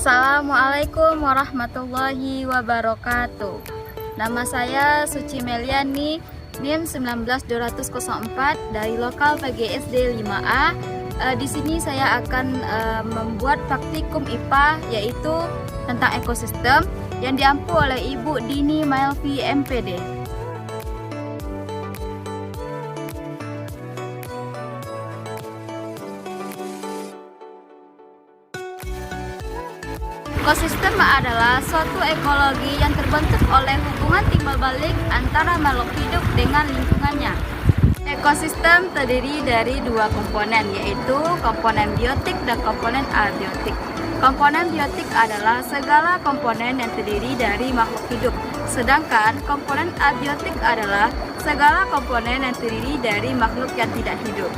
Assalamualaikum warahmatullahi wabarakatuh. Nama saya Suci Meliani, NIM 19204 dari lokal PGSD 5A. Di sini saya akan membuat praktikum IPA yaitu tentang ekosistem yang diampu oleh Ibu Dini Maelvi MPD. Ekosistem adalah suatu ekologi yang terbentuk oleh hubungan timbal balik antara makhluk hidup dengan lingkungannya. Ekosistem terdiri dari dua komponen, yaitu komponen biotik dan komponen abiotik. Komponen biotik adalah segala komponen yang terdiri dari makhluk hidup, sedangkan komponen abiotik adalah segala komponen yang terdiri dari makhluk yang tidak hidup.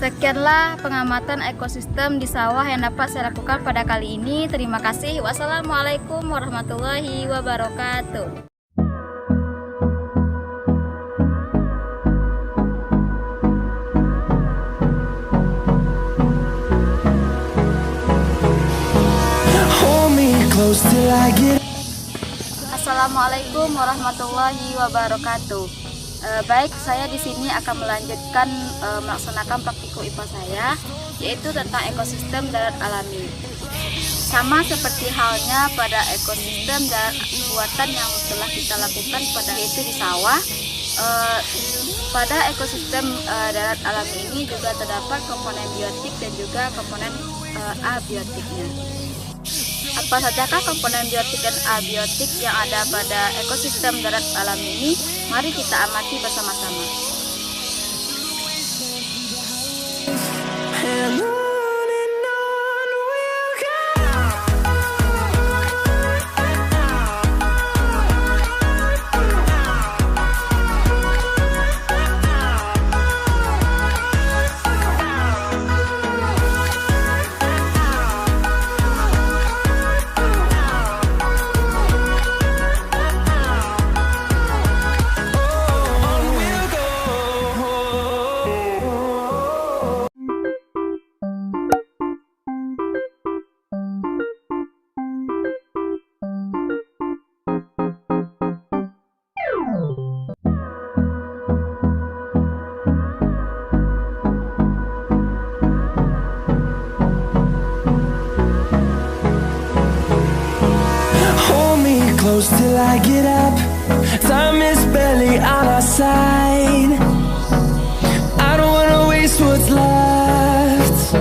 Sekianlah pengamatan ekosistem di sawah yang dapat saya lakukan pada kali ini. Terima kasih. Wassalamualaikum warahmatullahi wabarakatuh. Assalamualaikum warahmatullahi wabarakatuh. Baik, saya di sini akan melanjutkan melaksanakan praktikum IPA saya, yaitu tentang ekosistem darat alami. Sama seperti halnya pada ekosistem dan buatan yang telah kita lakukan pada yaitu di sawah. Pada ekosistem darat alami ini juga terdapat komponen biotik dan juga komponen abiotiknya. Apa sajakah komponen biotik dan abiotik yang ada pada ekosistem darat alami ini? Mari kita amati bersama-sama. close till I get up. Time is barely on our side. I don't wanna waste what's left.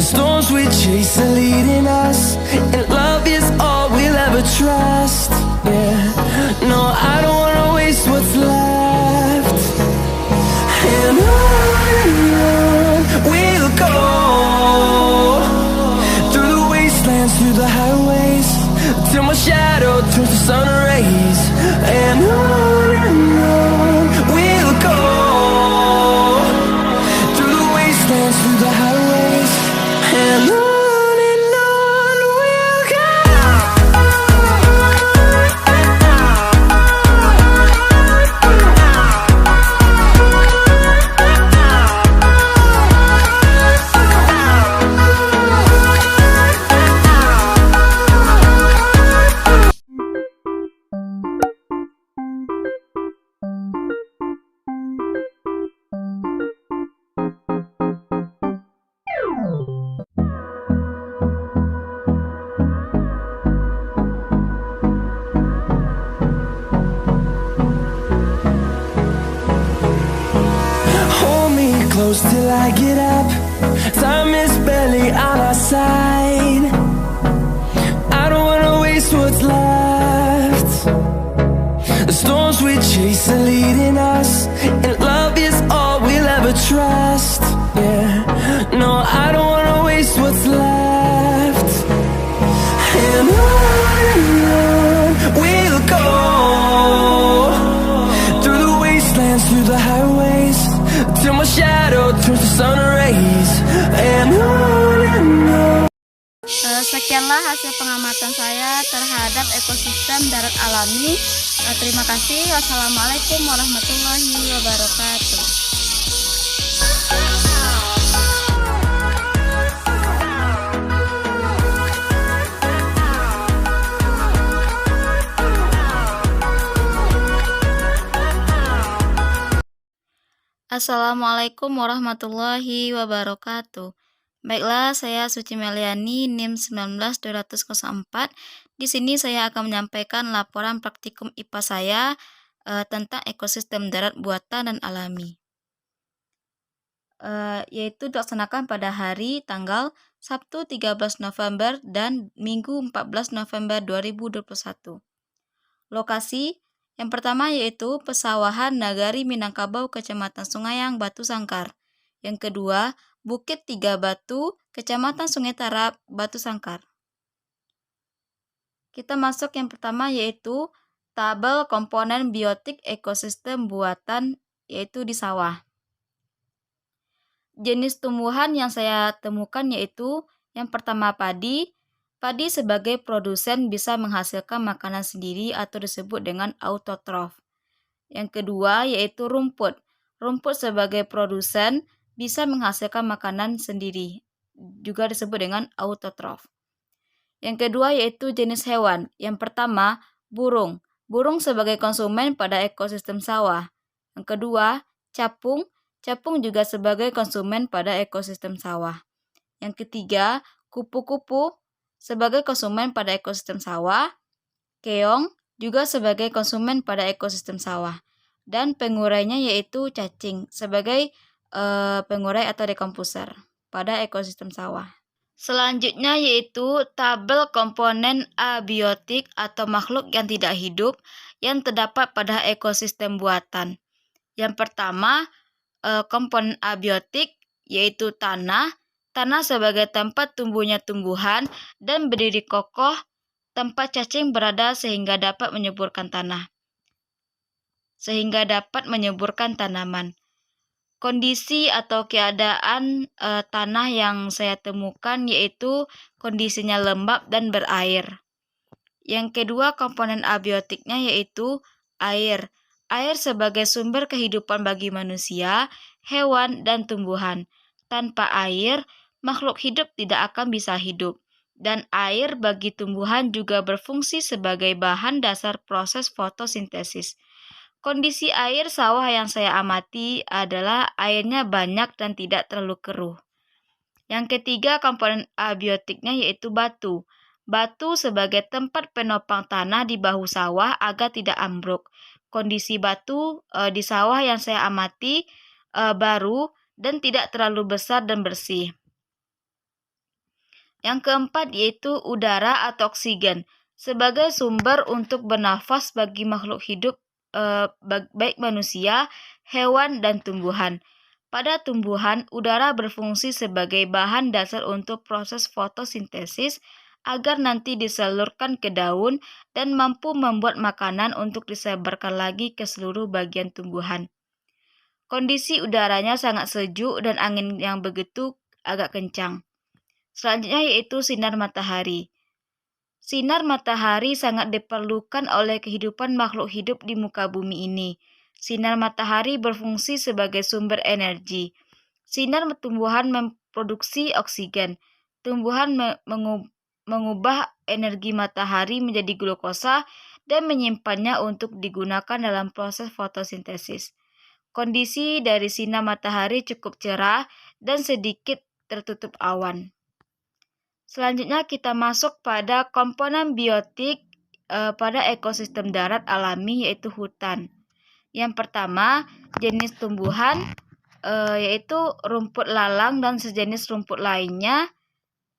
The storms we chase are leading us, and love is all we'll ever trust. Yeah, no, I don't wanna waste what's left. And on we'll go, through the wastelands, through the highways, till my shadow turns to sun rays. And on we'll go, through the wastelands, through the highways, and on we'll go. Hold me close till I get up. Time is barely on our side. I don't wanna waste what's left. The storms we chase are leading us, and love is all we'll ever trust. Yeah, no, I don't wanna waste what's left. And on we'll go, through the wastelands, through the highways, till my shadow turns to sun rays. And on. Sekianlah hasil pengamatan saya terhadap ekosistem darat alami. Terima kasih. Wassalamualaikum warahmatullahi wabarakatuh. Assalamualaikum warahmatullahi wabarakatuh. Baiklah, saya Suci Meliani, NIM 19204. Di sini saya akan menyampaikan laporan praktikum IPA saya tentang ekosistem darat buatan dan alami. Yaitu dilaksanakan pada hari tanggal Sabtu 13 November dan Minggu 14 November 2021. Lokasi yang pertama yaitu Pesawahan Nagari Minangkabau, Kecamatan Sungaiang, Batu Sangkar. Yang kedua, Bukit Tiga Batu, Kecamatan Sungai Tarap, Batu Sangkar. Kita masuk yang pertama yaitu tabel komponen biotik ekosistem buatan, yaitu di sawah. Jenis tumbuhan yang saya temukan yaitu yang pertama padi. Padi sebagai produsen bisa menghasilkan makanan sendiri atau disebut dengan autotrof. Yang kedua yaitu rumput. Rumput sebagai produsen bisa menghasilkan makanan sendiri, juga disebut dengan autotrof. Yang kedua yaitu jenis hewan. Yang pertama, burung. Burung sebagai konsumen pada ekosistem sawah. Yang kedua, capung. Capung juga sebagai konsumen pada ekosistem sawah. Yang ketiga, kupu-kupu sebagai konsumen pada ekosistem sawah. Keong juga sebagai konsumen pada ekosistem sawah. Dan pengurainya yaitu cacing sebagai pengurai atau dekomposer pada ekosistem sawah. Selanjutnya yaitu tabel komponen abiotik atau makhluk yang tidak hidup yang terdapat pada ekosistem buatan. Yang pertama, komponen abiotik yaitu tanah. Tanah sebagai tempat tumbuhnya tumbuhan dan berdiri kokoh, tempat cacing berada sehingga dapat menyuburkan tanaman. Kondisi atau keadaan tanah yang saya temukan yaitu kondisinya lembab dan berair. Yang kedua komponen abiotiknya yaitu air. Air sebagai sumber kehidupan bagi manusia, hewan, dan tumbuhan. Tanpa air, makhluk hidup tidak akan bisa hidup. Dan air bagi tumbuhan juga berfungsi sebagai bahan dasar proses fotosintesis. Kondisi air sawah yang saya amati adalah airnya banyak dan tidak terlalu keruh. Yang ketiga komponen abiotiknya yaitu batu. Batu sebagai tempat penopang tanah di bahu sawah agar tidak ambruk. Kondisi batu di sawah yang saya amati baru dan tidak terlalu besar dan bersih. Yang keempat yaitu udara atau oksigen sebagai sumber untuk bernafas bagi makhluk hidup baik manusia, hewan, dan tumbuhan. Pada tumbuhan, udara berfungsi sebagai bahan dasar untuk proses fotosintesis agar nanti disalurkan ke daun dan mampu membuat makanan untuk disebarkan lagi ke seluruh bagian tumbuhan. Kondisi udaranya sangat sejuk dan angin yang begitu agak kencang. Selanjutnya yaitu sinar matahari. Sinar matahari sangat diperlukan oleh kehidupan makhluk hidup di muka bumi ini. Sinar matahari berfungsi sebagai sumber energi. Sinar tumbuhan memproduksi oksigen. Tumbuhan mengubah energi matahari menjadi glukosa dan menyimpannya untuk digunakan dalam proses fotosintesis. Kondisi dari sinar matahari cukup cerah dan sedikit tertutup awan. Selanjutnya kita masuk pada komponen biotik pada ekosistem darat alami yaitu hutan. Yang pertama, jenis tumbuhan yaitu rumput lalang dan sejenis rumput lainnya.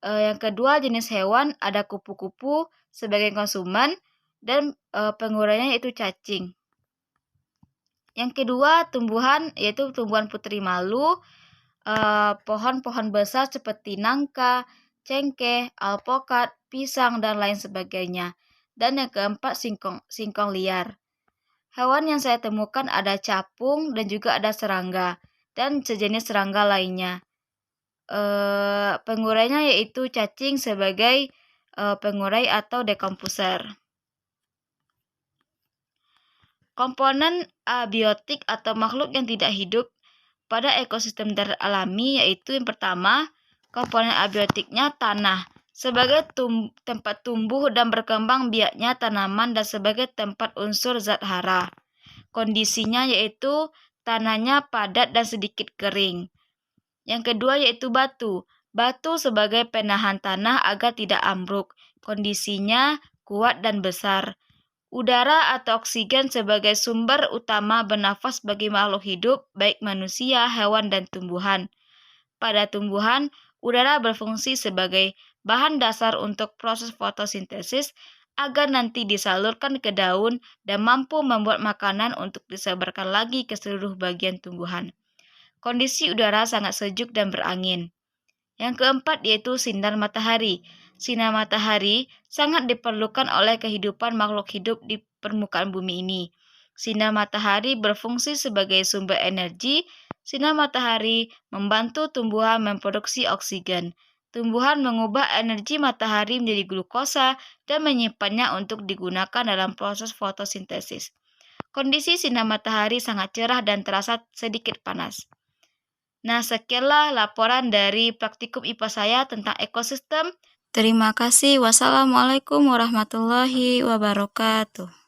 Yang kedua, jenis hewan ada kupu-kupu sebagai konsumen dan pengurainya yaitu cacing. Yang kedua, tumbuhan yaitu tumbuhan putri malu, pohon-pohon besar seperti nangka, cengkeh, alpokat, pisang, dan lain sebagainya. Dan yang keempat, singkong liar. Hewan yang saya temukan ada capung dan juga ada serangga dan sejenis serangga lainnya. Pengurainya yaitu cacing sebagai pengurai atau dekomposer. Komponen abiotik atau makhluk yang tidak hidup pada ekosistem darat alami yaitu yang pertama, komponen abiotiknya tanah sebagai tempat tumbuh dan berkembang biaknya tanaman dan sebagai tempat unsur zat hara. Kondisinya yaitu tanahnya padat dan sedikit kering. Yang kedua yaitu batu. Batu sebagai penahan tanah agar tidak ambruk. Kondisinya kuat dan besar. Udara atau oksigen sebagai sumber utama bernafas bagi makhluk hidup, baik manusia, hewan, dan tumbuhan. Pada tumbuhan, udara berfungsi sebagai bahan dasar untuk proses fotosintesis agar nanti disalurkan ke daun dan mampu membuat makanan untuk disebarkan lagi ke seluruh bagian tumbuhan. Kondisi udara sangat sejuk dan berangin. Yang keempat yaitu sinar matahari. Sinar matahari sangat diperlukan oleh kehidupan makhluk hidup di permukaan bumi ini. Sinar matahari berfungsi sebagai sumber energi. Sinar matahari membantu tumbuhan memproduksi oksigen. Tumbuhan mengubah energi matahari menjadi glukosa dan menyimpannya untuk digunakan dalam proses fotosintesis. Kondisi sinar matahari sangat cerah dan terasa sedikit panas. Nah, sekianlah laporan dari praktikum IPA saya tentang ekosistem. Terima kasih. Wassalamualaikum warahmatullahi wabarakatuh.